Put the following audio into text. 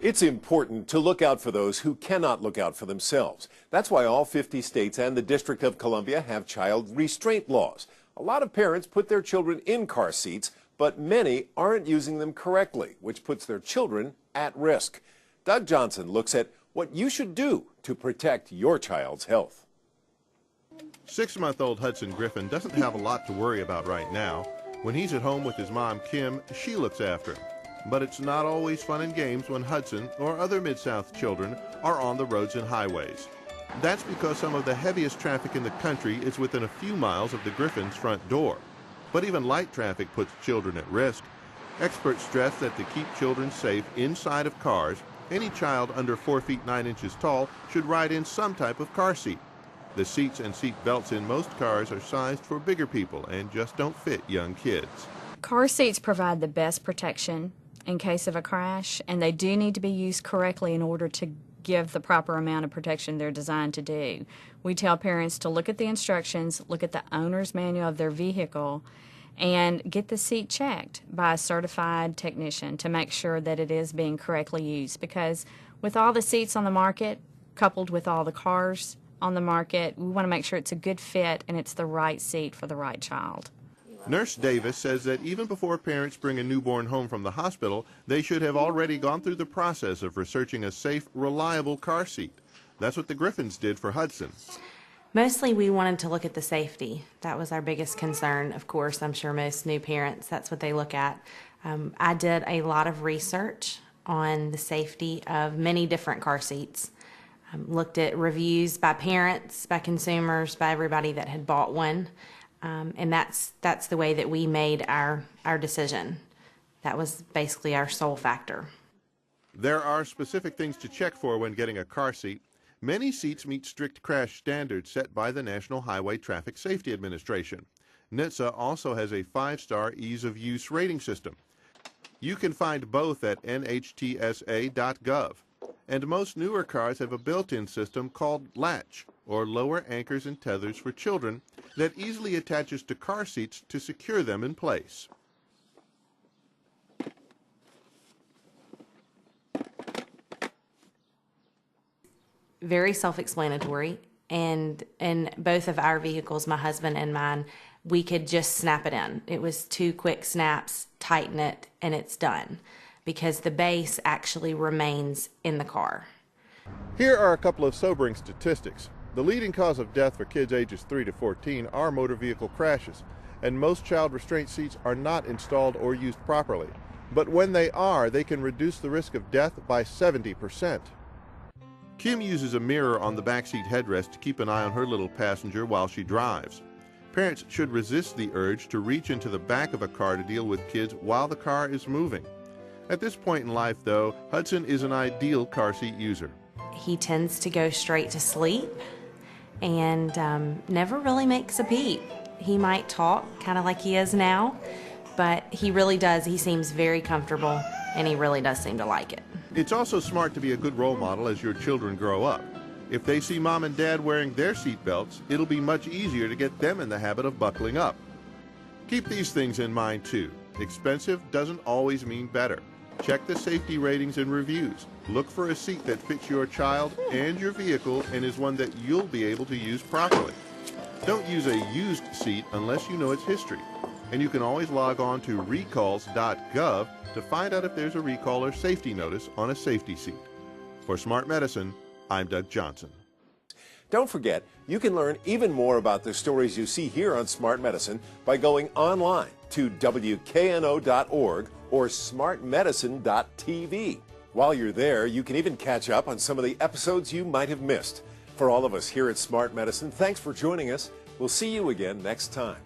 It's important to look out for those who cannot look out for themselves. That's why all 50 states and the District of Columbia have child restraint laws. A lot of parents put their children in car seats, but many aren't using them correctly, which puts their children at risk. Doug Johnson looks at what you should do to protect your child's health. 6-month-old Hudson Griffin doesn't have a lot to worry about right now. When he's at home with his mom, Kim, she looks after him. But it's not always fun and games when Hudson or other Mid-South children are on the roads and highways. That's because some of the heaviest traffic in the country is within a few miles of the Griffins' front door. But even light traffic puts children at risk. Experts stress that to keep children safe inside of cars, any child under 4 feet 9 inches tall should ride in some type of car seat. The seats and seat belts in most cars are sized for bigger people and just don't fit young kids. Car seats provide the best protection in case of a crash, and they do need to be used correctly in order to give the proper amount of protection they're designed to do. We tell parents to look at the instructions, look at the owner's manual of their vehicle, and get the seat checked by a certified technician to make sure that it is being correctly used. Because with all the seats on the market, coupled with all the cars on the market, we want to make sure it's a good fit and it's the right seat for the right child. Nurse Davis says that even before parents bring a newborn home from the hospital, they should have already gone through the process of researching a safe, reliable car seat. That's what the Griffins did for Hudson. Mostly we wanted to look at the safety. That was our biggest concern. Of course, I'm sure most new parents, that's what they look at. I did a lot of research on the safety of many different car seats. Looked at reviews by parents, by consumers, by everybody that had bought one. And that's the way that we made our decision. That was basically our sole factor. There are specific things to check for when getting a car seat. Many seats meet strict crash standards set by the National Highway Traffic Safety Administration. NHTSA also has a 5-star ease of use rating system. You can find both at nhtsa.gov. And most newer cars have a built-in system called Latch, or lower anchors and tethers for children, that easily attaches to car seats to secure them in place. Very self-explanatory, and in both of our vehicles, my husband and mine, we could just snap it in. It was 2 quick snaps, tighten it, and it's done, because the base actually remains in the car. Here are a couple of sobering statistics. The leading cause of death for kids ages 3 to 14 are motor vehicle crashes, and most child restraint seats are not installed or used properly. But when they are, they can reduce the risk of death by 70%. Kim uses a mirror on the backseat headrest to keep an eye on her little passenger while she drives. Parents should resist the urge to reach into the back of a car to deal with kids while the car is moving. At this point in life, though, Hudson is an ideal car seat user. He tends to go straight to sleep and never really makes a peep. He might talk, kind of like he is now, but he really does. He seems very comfortable, and he really does seem to like it. It's also smart to be a good role model as your children grow up. If they see mom and dad wearing their seat belts, it'll be much easier to get them in the habit of buckling up. Keep these things in mind, too. Expensive doesn't always mean better. Check the safety ratings and reviews. Look for a seat that fits your child and your vehicle and is one that you'll be able to use properly. Don't use a used seat unless you know its history. And you can always log on to recalls.gov to find out if there's a recall or safety notice on a safety seat. For Smart Medicine, I'm Doug Johnson. Don't forget, you can learn even more about the stories you see here on Smart Medicine by going online to WKNO.org or smartmedicine.tv. While you're there, you can even catch up on some of the episodes you might have missed. For all of us here at Smart Medicine, thanks for joining us. We'll see you again next time.